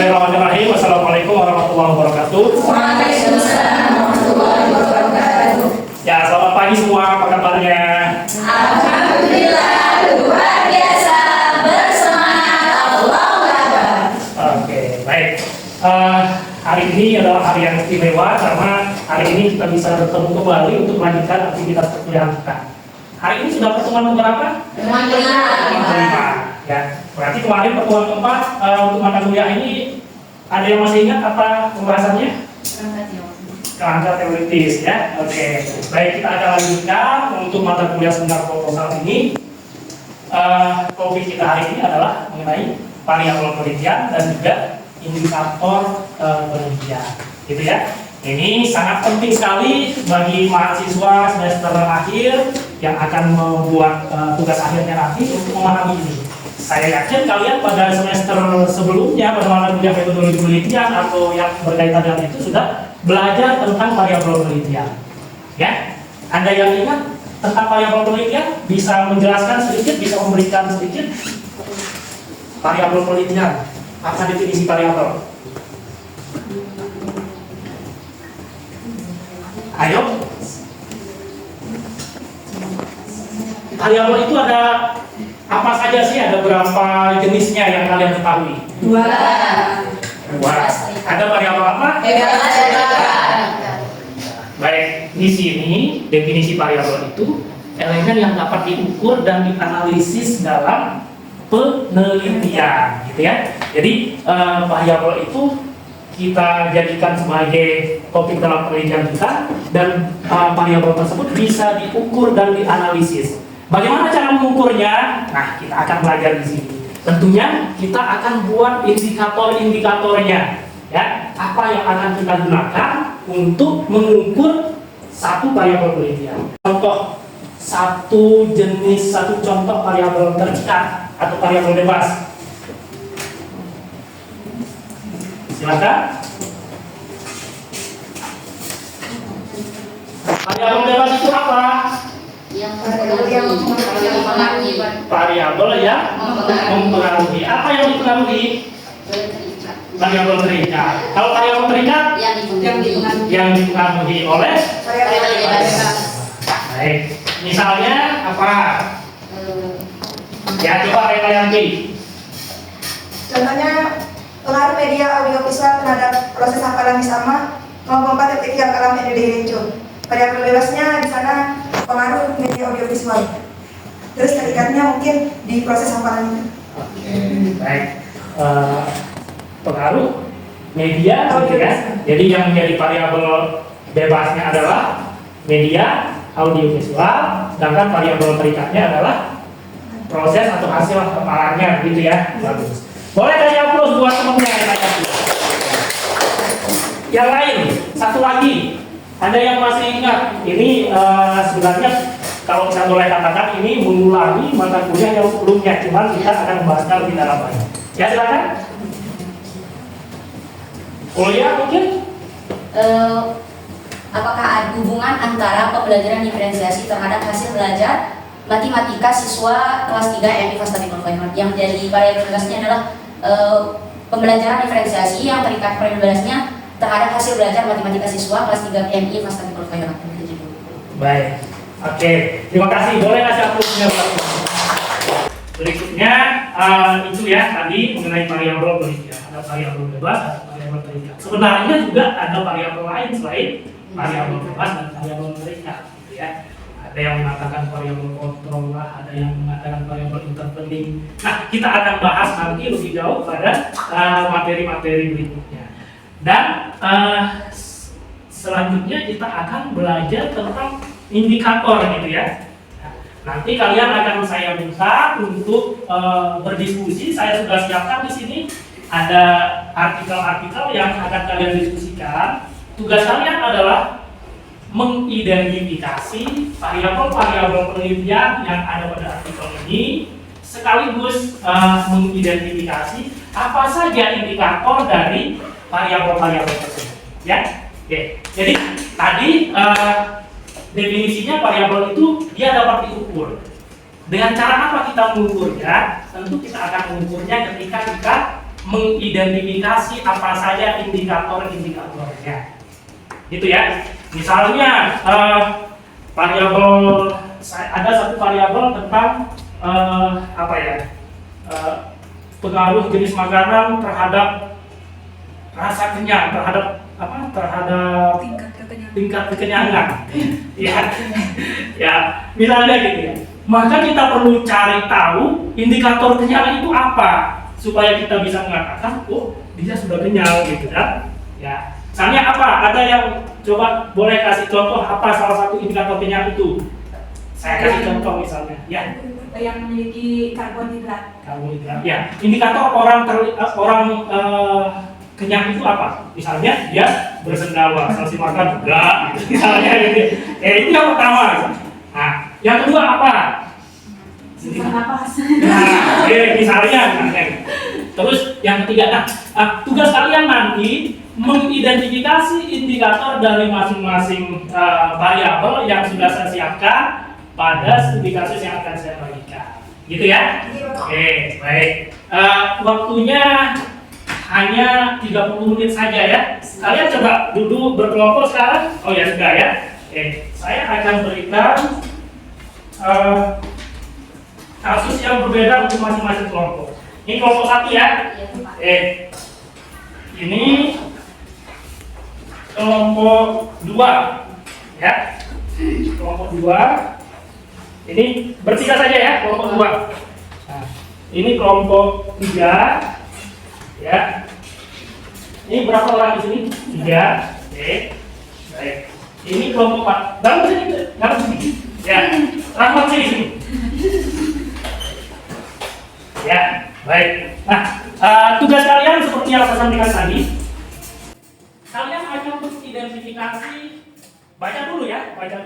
Bismillahirrahmanirrahim. Wassalamualaikum warahmatullahi wabarakatuh. Waalaikumsalam warahmatullahi wabarakatuh. Ya, selamat pagi semua. Apa kabarnya? Alhamdulillah, luar biasa, bersemangat, Allahu Akbar. Oke, baik. Hari ini adalah hari yang istimewa karena hari ini kita bisa bertemu kembali untuk melanjutkan aktivitas perkuliahan kita. Hari ini sudah pertemuan keberapa? Pertemuan kelima. Ya, berarti kemarin pertemuan keempat untuk mata kuliah ini ada yang masih ingat apa pembahasannya? Kerangka teoritis, ya. Oke, baik, kita akan lanjutkan untuk mata kuliah seminar proposal ini. Topik kita hari ini adalah mengenai variabel penelitian dan juga indikator penelitian, gitu ya. Ini sangat penting sekali bagi mahasiswa semester akhir yang akan membuat tugas akhirnya nanti untuk memahami ini. Saya yakin kalian pada semester sebelumnya pada mata kuliah metodologi penelitian atau yang berkaitan dengan itu sudah belajar tentang variabel penelitian. Ya, Anda yang ingat tentang variabel penelitian bisa menjelaskan sedikit, bisa memberikan sedikit variabel penelitian. Apa definisi variabel? Ayo. Variabel itu ada apa saja sih? Ada berapa jenisnya yang kalian ketahui? Dua. Ada variabel apa? Baik, di sini definisi variabel itu elemen yang dapat diukur dan dianalisis dalam penelitian, gitu ya. Jadi variabel itu kita jadikan sebagai topik dalam penelitian kita dan variabel tersebut bisa diukur dan dianalisis. Bagaimana cara mengukurnya? Nah, kita akan belajar di sini. Tentunya kita akan buat indikator-indikatornya. Ya, apa yang akan kita gunakan untuk mengukur satu variabel penelitian. Contoh satu contoh variabel terikat atau variabel bebas. Silakan. Variabel bebas itu apa? Variabel yang mempengaruhi. Apa yang dipengaruhi? Variabel terikat. Kalau variabel terikat yang dipengaruhi oleh Variabel bebas. Baik. Misalnya apa? Ya, coba Rena Yanti. Contohnya pengaruh media audiovisual terhadap proses hafalan sama maupun detik yang alam yang dirincu. Variabel bebasnya di sana pengaruh media audiovisual. Terus terikatnya mungkin di proses hafalan itu. Oke, baik. Pengaruh media, gitu ya. Jadi yang menjadi variabel bebasnya adalah media audiovisual, sedangkan variabel terikatnya adalah proses atau hasil hafalannya, gitu ya. Bagus. Boleh kasih aplaus buat temennya yang tanya. Yang lain, satu lagi. Ada yang masih ingat? Ini sebenarnya kalau kita boleh katakan ini mengulangi mata kuliah yang sebelumnya, cuman kita akan membahasnya lebih dalam lagi. Ya, silakan. Kuliah mungkin? Apakah ada hubungan antara pembelajaran diferensiasi terhadap hasil belajar matematika siswa kelas 3 MI Fastabiqul Khairat? Yang jadi variabel bebasnya adalah pembelajaran diferensiasi yang terikat variabel bebasnya terhadap hasil belajar matematika siswa kelas 3 MI Fastabiqul Khairat. Baik. Oke, terima kasih. Boleh kasih aplausnya. Berikutnya itu ya tadi mengenai variabel penelitian. Ada variabel bebas, ada variabel terikat. Sebenarnya juga ada variabel lain selain variabel bebas dan variabel terikat, gitu ya. Ada yang mengatakan variabel kontrol lah, ada yang mengatakan variabel interpelling. Nah, kita akan bahas nanti lebih jauh pada materi-materi berikutnya. Dan selanjutnya kita akan belajar tentang indikator, gitu ya. Nanti kalian akan saya minta untuk berdiskusi. Saya sudah siapkan di sini ada artikel-artikel yang akan kalian diskusikan. Tugas kalian adalah mengidentifikasi variabel-variabel penelitian yang ada pada artikel ini, sekaligus mengidentifikasi apa saja indikator dari variabel-variabel tersebut. Ya, oke. Jadi tadi definisinya variabel itu dia dapat diukur. Dengan cara apa kita mengukurnya? Tentu kita akan mengukurnya ketika kita mengidentifikasi apa saja indikator-indikatornya. Gitu ya. Misalnya variabel, ada satu variabel tentang pengaruh jenis makanan terhadap rasa kenyang, terhadap tingkat kekenyangan. ya, misalnya gitu ya. Maka kita perlu cari tahu indikator kenyang itu apa supaya kita bisa mengatakan, oh dia sudah kenyang gitu kan? Ya, misalnya apa? Ada yang coba boleh kasih contoh apa salah satu indikator kenyang itu? Saya kasih contoh misalnya, ya. Yang memiliki karbohidrat. Karbohidrat. Ya, indikator orang kenyang itu apa? Misalnya dia bersendawa, selesai makan enggak, gitu. Misalnya gitu. Itu yang pertama. Nah, yang kedua apa? Susah napas. Nah, misalnya. Terus yang ketiga, tugas kalian nanti mengidentifikasi indikator dari masing-masing variabel yang sudah saya siapkan pada studi kasus yang akan saya bagikan. Gitu ya? Oke, baik. Waktunya hanya 30 menit saja ya. Kalian coba duduk berkelompok sekarang. Oh ya sudah ya. Saya akan berikan kasus yang berbeda untuk masing-masing kelompok. Ini kelompok 1 ya. Ini kelompok 2 ya. Kelompok 2. Ini bertiga saja ya, kelompok 2. Nah, ini kelompok 3. Ya. Ini berapa orang di sini? 3. Baik. Ini kelompok 4. Dalam sini. Ya. Rahmat sini. Ya, baik. Nah, tugas kalian seperti yang saya sampaikan tadi. Kalian akan mengidentifikasi, baca dulu ya, entar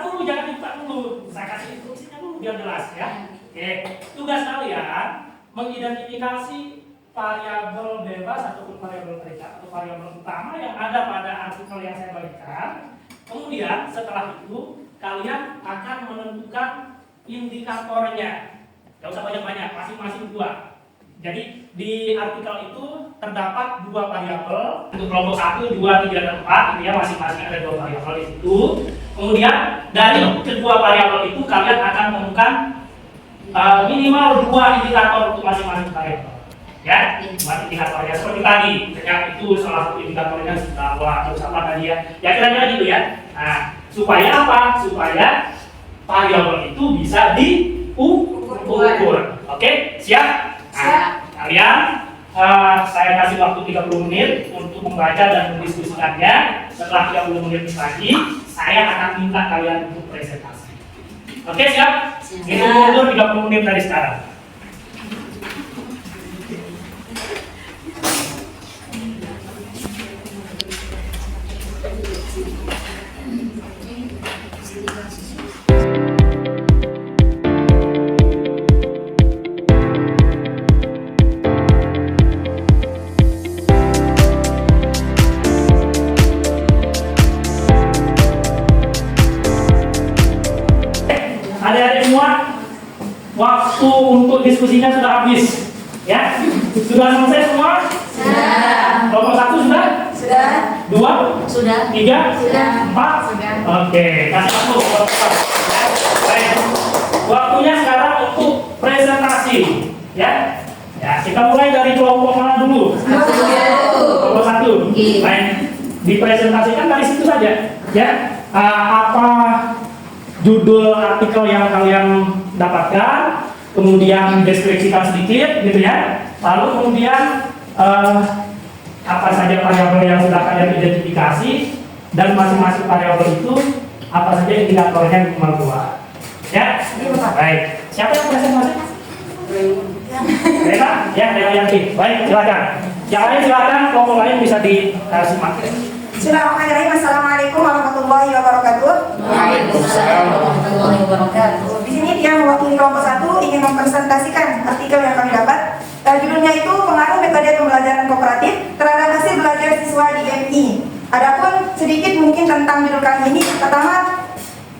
dulu, jangan dibuka dulu. Saya kasih instruksinya dulu biar jelas ya. Oke, tugas kalian mengidentifikasi variabel bebas ataupun variabel terikat atau variabel utama yang ada pada artikel yang saya bagikan. Kemudian setelah itu kalian akan menentukan indikatornya. Gak usah banyak-banyak, masing-masing 2. Jadi di artikel itu terdapat 2 variabel untuk kelompok 1, 2, 3, dan 4. Ini ya masing-masing ada 2 variabel di situ. Kemudian dari kedua variabel itu kalian akan menemukan minimal 2 indikator untuk masing-masing variabel. Ya, indikatornya seperti tadi, kenyang itu salah satu indikatornya sendawa atau apa tadi ya. Ya kira-kira gitu ya. Nah, supaya apa? Supaya variabel itu bisa diukur. Oke, siap? Nah, kalian saya kasih waktu 30 menit untuk membaca dan mendiskusikannya. Setelah 30 menit lagi, saya akan minta kalian untuk presentasi. Oke, siap? Itu mundur 30 menit dari sekarang. Adik-adik semua, waktu untuk diskusinya sudah habis, ya? Sudah selesai semua? Sudah. Kelompok 1 sudah? Sudah. 2? Sudah. 3? Sudah. 4? Sudah. Oke, kasih waktu. Baik. Waktunya sekarang untuk presentasi, ya? Ya, kita mulai dari kelompok mana dulu? Kelompok 1. Baik. Dipresentasikan dari situ saja, ya? Apa judul artikel yang kalian dapatkan, kemudian deskripsikan sedikit, gitu ya. Lalu kemudian apa saja variabel yang sudah kalian identifikasi dan masing-masing variabel itu apa saja indikatornya minimal 2. Ya, baik. Siapa yang presentasi? Mereka? Ya, Yanti. Baik, silakan. Yang lain silakan, kelompok lain bisa disimak. Bismillahirrahmanirrahim. Assalamualaikum warahmatullahi wabarakatuh. Waalaikumsalam warahmatullahi wabarakatuh. Di sini dia mewakili kelompok 1 ingin mempresentasikan artikel yang kami dapat. Judulnya itu pengaruh metode pembelajaran kooperatif terhadap hasil belajar siswa di MI. Adapun sedikit mungkin tentang judul kami ini. Pertama,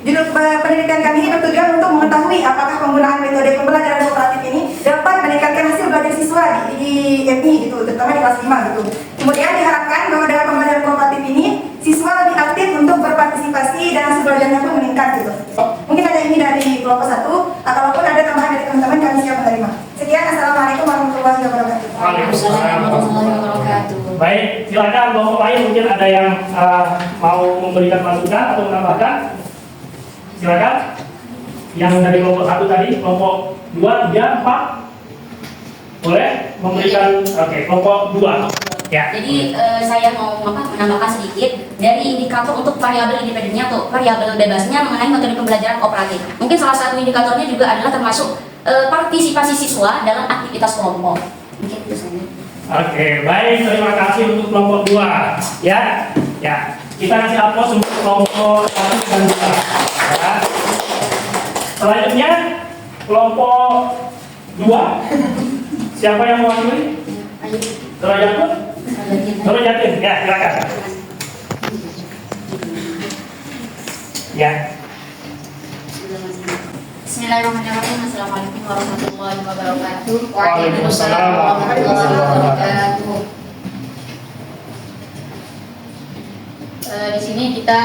judul penelitian kami ini bertujuan untuk mengetahui apakah penggunaan metode pembelajaran kooperatif ini dapat meningkatkan hasil belajar siswa di MI gitu, terutama di kelas 5 gitu. Kemudian diharapkan bahwa dengan pembelajaran kooperatif ini, siswa lebih aktif untuk berpartisipasi dan hasil belajarnya pun meningkat gitu. Mungkin hanya ini dari kelompok 1, ataupun ada tambahan dari teman-teman kami siap menerima. Sekian, Assalamualaikum warahmatullahi wabarakatuh. Waalaikumsalam. warahmatullahi wabarakatuh. Baik, silakan kelompok lain mungkin ada yang mau memberikan masukan atau menambahkan. Silakan. Yang dari kelompok 1 tadi, kelompok 2, 3, 4 boleh memberikan. Oke, kelompok 2 ya. Jadi saya mau menambahkan sedikit dari indikator untuk variabel independennya atau variabel bebasnya mengenai metode pembelajaran kooperatif. Mungkin salah satu indikatornya juga adalah termasuk partisipasi siswa dalam aktivitas kelompok. Mungkin itu saja. Oke, baik, terima kasih untuk kelompok 2 ya. Ya, kita kasih aplaus untuk kelompok 1 dan 2 ya. Selanjutnya kelompok 2. Siapa yang mewakili? Derajatun? Derajatun, ya silakan. Ya. Bismillahirrahmanirrahim. Assalamualaikum warahmatullahi wabarakatuh. Waalaikumsalam warahmatullahi wabarakatuh. Di sini kita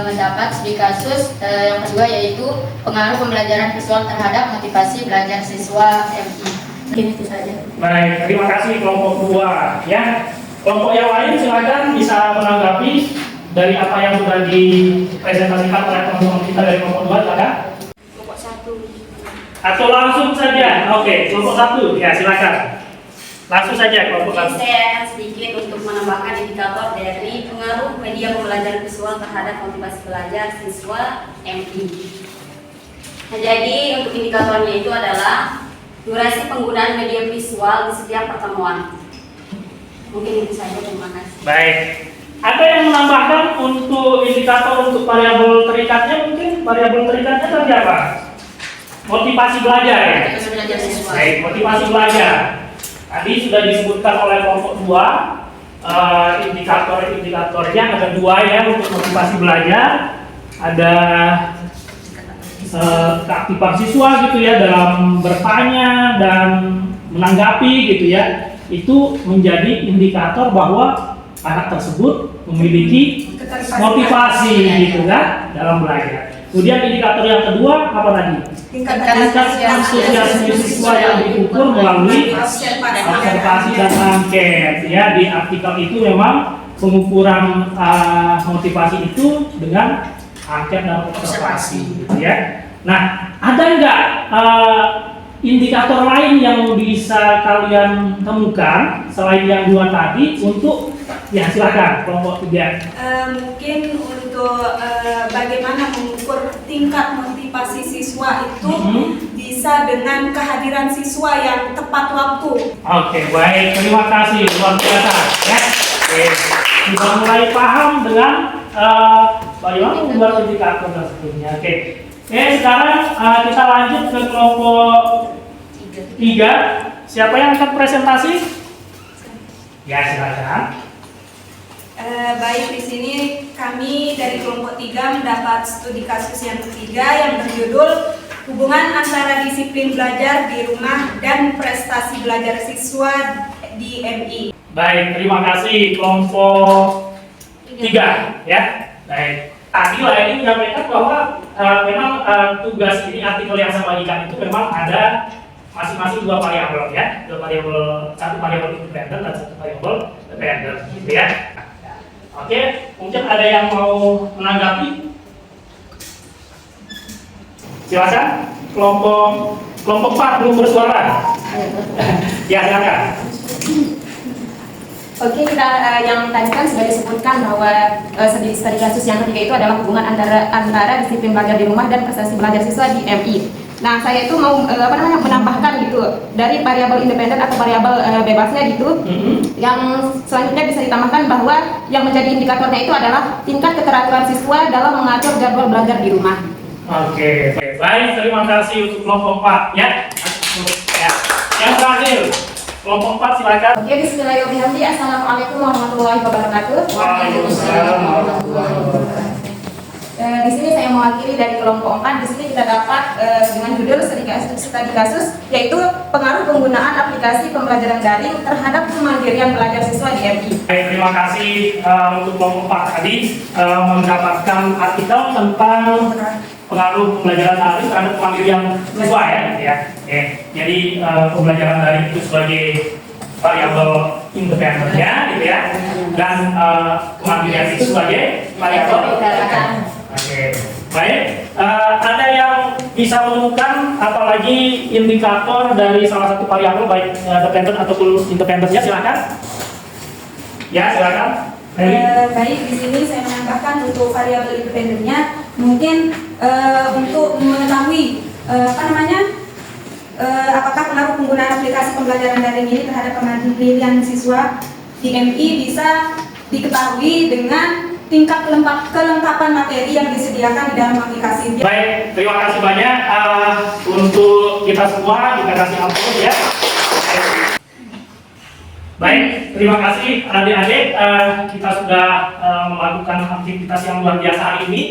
mendapat studi kasus yang kedua, yaitu pengaruh pembelajaran visual terhadap motivasi belajar siswa MI. Mungkin itu saja. Baik, terima kasih kelompok 2 ya. Kelompok yang lain silakan bisa menanggapi dari apa yang sudah dipresentasikan oleh teman-teman kita dari kelompok 2, silakan. Kelompok 1. Atau langsung saja. Oke, kelompok 1 ya silakan. Langsung saja kelompok 1. Saya akan sedikit untuk menambahkan indikator dari pengaruh media pembelajaran visual terhadap motivasi belajar siswa MI. Nah, jadi untuk indikatornya itu adalah durasi penggunaan media visual di setiap pertemuan. Mungkin itu saja, terima kasih. Baik. Ada yang menambahkan untuk indikator untuk variabel terikatnya, mungkin variabel terikatnya tadi apa? Motivasi belajar ya. Motivasi belajar siswa. Baik, motivasi belajar. Tadi sudah disebutkan oleh kelompok 2, indikator-indikatornya ada 2 ya untuk motivasi belajar. Ada keaktifan siswa gitu ya dalam bertanya dan menanggapi gitu ya. Itu menjadi indikator bahwa anak tersebut memiliki motivasi gitu kan dalam belajar. Kemudian indikator yang kedua apa tadi? Tingkat Antusiasme siswa yang diukur melalui observasi dan angket ya. Di artikel itu memang pengukuran motivasi itu dengan angket dan observasi gitu ya. Nah, ada nggak indikator lain yang bisa kalian temukan selain yang 2 tadi untuk ya silakan kelompok 3. Mungkin untuk bagaimana mengukur tingkat motivasi siswa itu bisa dengan kehadiran siswa yang tepat waktu. Oke, baik, terima kasih, luar biasa ya. Oke, sudah mulai paham dengan bagaimana membuat indikator dan sebagainya. Oke, sekarang kita lanjut ke kelompok 3. Siapa yang akan presentasi? Ya, silakan. Baik, di sini kami dari kelompok 3 mendapat studi kasus yang ketiga yang berjudul hubungan antara disiplin belajar di rumah dan prestasi belajar siswa di MI. Baik, terima kasih kelompok 3 ya. Baik. Tadi ini menyampaikan bahwa memang tugas ini artikel yang saya bagikan itu memang ada masing-masing 2 variabel ya, 2 variabel, 1 variabel independen dan 1 variabel dependen gitu ya. Oke, mungkin ada yang mau menanggapi? Silakan, kelompok 4 belum bersuara. Ya, silakan. Oke, kita yang tadi kan sudah disebutkan bahwa studi kasus yang ketiga itu adalah hubungan antara disiplin belajar di rumah dan prestasi belajar siswa di MI. Nah, saya itu mau menambahkan gitu dari variabel independen atau variabel bebasnya gitu. Yang selanjutnya bisa ditambahkan bahwa yang menjadi indikatornya itu adalah tingkat keteraturan siswa dalam mengatur jadwal belajar di rumah. Oke, baik, terima kasih untuk kelompok 4 ya. Yang terakhir, kelompok 4 silakan. Oke, bismillahirrahmanirrahim. Assalamualaikum warahmatullahi wabarakatuh. Waalaikumsalam warahmatullahi wabarakatuh. Di sini saya mewakili dari kelompok 4. Di sini kita dapat dengan judul studi kasus, yaitu pengaruh penggunaan aplikasi pembelajaran daring terhadap kemandirian belajar siswa di MI. Baik, terima kasih untuk kelompok 4 tadi mendapatkan artikel tentang pengaruh pembelajaran daring terhadap kemandirian siswa ya. Jadi pembelajaran daring itu sebagai variabel independennya gitu ya, dan kemandirian itu sebagai variabel. Oke, baik. Ada yang bisa menemukan apalagi indikator dari salah satu variabel baik dependen ataupun independennya, silakan. Ya, silakan. Baik, di sini saya menambahkan untuk variabel independennya mungkin untuk mengetahui apakah pengaruh penggunaan aplikasi pembelajaran daring ini terhadap kemandirian siswa di MI bisa diketahui dengan tingkat kelengkapan materi yang disediakan di dalam aplikasi. Baik, terima kasih banyak untuk kita semua, kita kasih ampun ya. Baik, terima kasih adik-adik, kita sudah melakukan aktivitas yang luar biasa hari ini.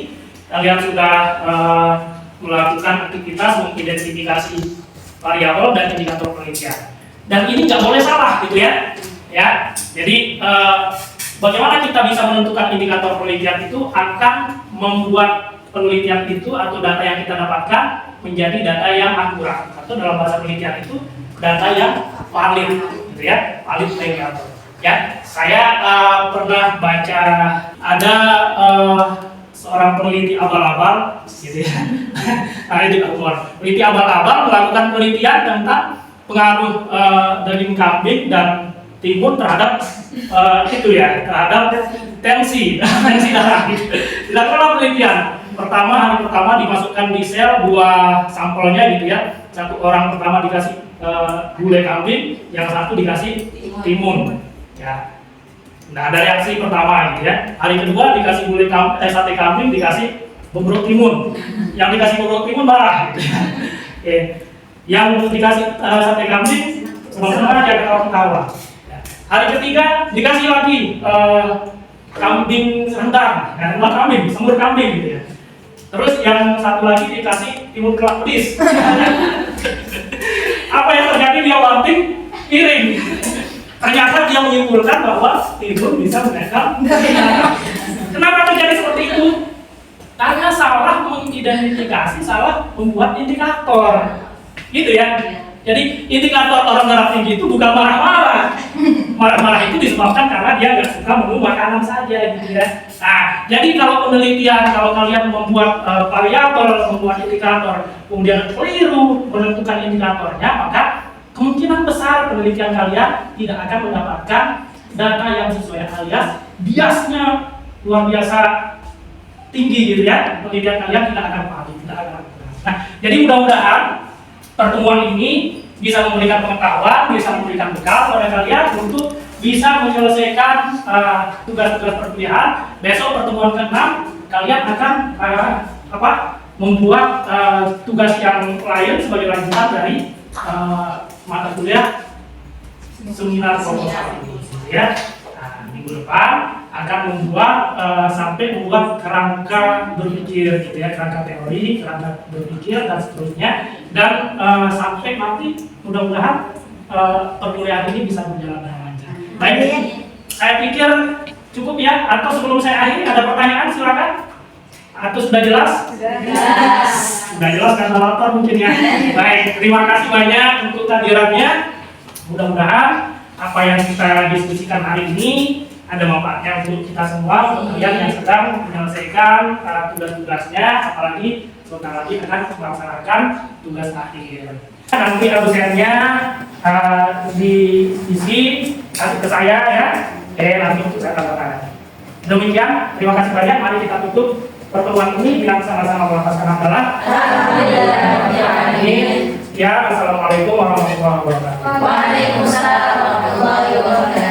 Kalian sudah melakukan aktivitas mengidentifikasi variabel dan indikator penelitian. Dan ini nggak boleh salah gitu ya. Jadi bagaimana kita bisa menentukan indikator penelitian itu akan membuat penelitian itu atau data yang kita dapatkan menjadi data yang akurat, atau dalam bahasa penelitian itu data yang valid gitu ya, valid indikator. Ya, saya pernah baca ada seorang peneliti abal-abal gitu ya. Peneliti abal-abal melakukan penelitian tentang pengaruh daging kambing dan timun terhadap terhadap tensi darah. Dilakukan penelitian. Hari pertama dimasukkan di sel 2 sampelnya gitu ya. Satu orang pertama dikasih gulai kambing, yang satu dikasih timun. Ya. Nah, ada reaksi pertama gitu ya. Hari kedua dikasih sate kambing, dikasih bobrok timun. Yang dikasih bobrok timun marah gitu ya. Yang dikasih sate kambing sebenarnya dia ketawa-ketawa. Hari ketiga dikasih lagi kambing rendang, bukan kambing, semur kambing gitu ya. Terus yang satu lagi dikasih timun kelak pedis. Apa yang terjadi? Dia banting piring. Ternyata dia menyimpulkan bahwa timun bisa menekan. Kenapa terjadi seperti itu? Karena salah mengidentifikasi, salah membuat indikator. Gitu ya. Jadi indikator orang darah tinggi itu bukan marah-marah. Marah-marah itu disebabkan karena dia nggak suka menu makanan saja gitu ya. Nah, jadi kalau penelitian, kalau kalian membuat variabel, membuat indikator, kemudian keliru menentukan indikatornya, maka kemungkinan besar penelitian kalian tidak akan mendapatkan data yang sesuai, alias biasnya luar biasa tinggi gitu ya. Penelitian kalian tidak akan valid, tidak akan. Nah, jadi mudah-mudahan pertemuan ini bisa memberikan pengetahuan, bisa memberikan bekal pada kalian untuk bisa menyelesaikan tugas-tugas perkuliahan. Besok pertemuan ke-6 kalian akan membuat tugas yang lain sebagai lanjutan dari mata kuliah seminar proposal ini ya. Nah, minggu depan akan membuat sampai membuat kerangka berpikir gitu ya, kerangka teori, kerangka berpikir dan seterusnya, dan sampai nanti mudah-mudahan perkuliahan ini bisa berjalan dengan lancar. Baik, saya pikir cukup ya, atau sebelum saya akhiri ada pertanyaan silakan. Atau sudah jelas? Sudah jelas karena lapar mungkin ya. Baik, terima kasih banyak untuk kehadirannya. Mudah-mudahan apa yang kita diskusikan hari ini ada manfaatnya untuk kita semua, untuk kalian yang sedang menyelesaikan tugas-tugasnya, apalagi sebentar lagi akan melaksanakan tugas akhir. Nanti dosennya diisi kasih ke saya ya, nanti untuk saya tanda tangan. Demikian, terima kasih banyak. Mari kita tutup pertemuan ini dengan sama-sama melafazkan hamdalah. Ya, assalamualaikum warahmatullahi wabarakatuh. Waalaikumsalam warahmatullahi wabarakatuh.